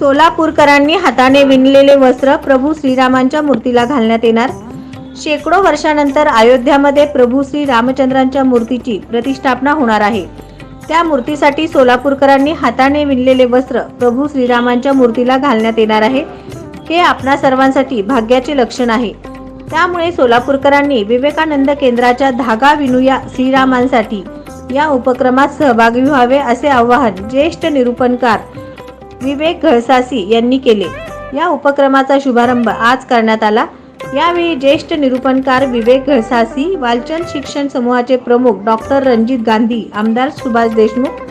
सोलापूरकरांनी हाताने विणलेले वस्त्र प्रभू श्रीरामांच्या मूर्तीला घालण्यात येणार। शेकडो वर्षानंतर अयोध्यामध्ये प्रभू श्री रामचंद्रांच्या मूर्तीची प्रतिष्ठापना होणार आहे। त्या मूर्तीसाठी सोलापूरकरांनी हाताने विणलेले वस्त्र प्रभू श्रीरामांच्या मूर्तीला घालण्यात येणार आहे। हे आपणा सर्वांसाठी भाग्याचे लक्षण आहे। त्यामुळे सोलापूरकरांनी विवेकानंद केंद्राच्या धागा विणूया श्रीरामांसाठी या उपक्रमात सहभागी व्हावे असे आवाहन ज्येष्ठ निरूपणकार विवेक घळसासी यांनी केले। या उपक्रमाचा शुभारंभ आज करण्यात आला। यावेळी ज्येष्ठ निरूपणकार विवेक घळसासी, वालचंद शिक्षण समूहाचे प्रमुख डॉक्टर रणजित गांधी, आमदार सुभाष देशमुख,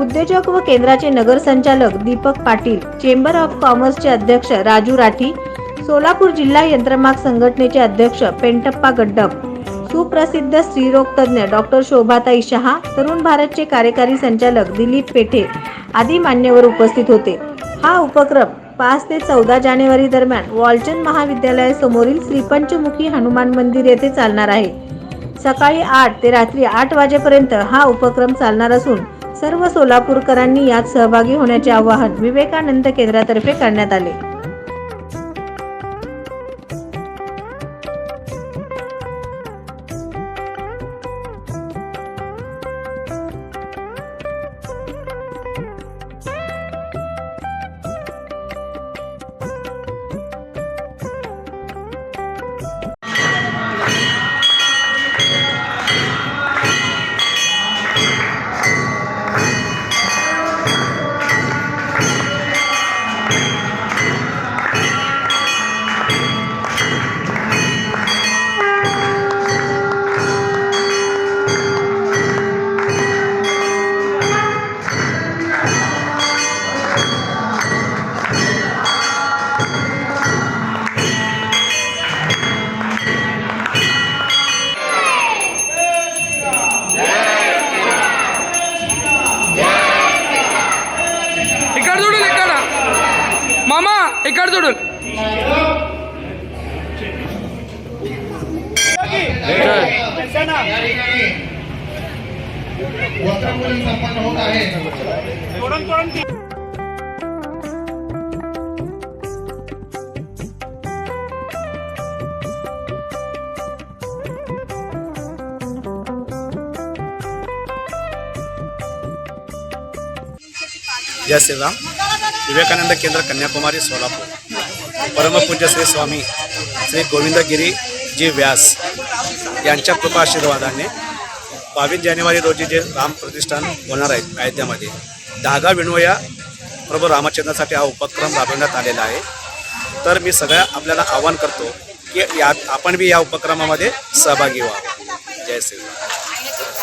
उद्योजक व केंद्राचे नगर संचालक दीपक पाटील, चेंबर ऑफ कॉमर्सचे अध्यक्ष राजू राठी, सोलापूर जिल्हा यंत्रमाग संघटनेचे अध्यक्ष पेंटप्पा गड्डम, सुप्रसिद्ध स्त्रीरोग तज्ञ डॉक्टर शोभाताई शहा, तरुण भारतचे कार्यकारी संचालक दिलीप पेठे आदी मान्यवर उपस्थित होते। हा उपक्रम 5 ते 14 जानेवारी दरम्यान वालचंद महाविद्यालयासमोरील श्रीपंचमुखी हनुमान मंदिर येथे चालणार आहे। सकाळी 8 ते रात्री 8 वाजेपर्यंत हा उपक्रम चालणार असून सर्व सोलापूरकरांनी यात सहभागी होण्याचे आवाहन विवेकानंद केंद्रातर्फे करण्यात आले। मामा इकडे जोडून जय श्रीराम। विवेकानंद केंद्र कन्याकुमारी सोलापूर, परमपूज्य श्री स्वामी श्री गोविंदगिरी जी व्यास यांच्या कृपा आशीर्वादाने 22 जानेवारी रोजी जे राम प्रतिष्ठान होणार आहे अयोध्यामध्ये, धागा विणूया प्रभू रामचंद्रासाठी हा उपक्रम राबवण्यात आलेला आहे। तर मी सगळ्या आपल्याला आवाहन करतो की यात आपण बी या उपक्रमामध्ये सहभागी व्हावं। जय श्रीराम।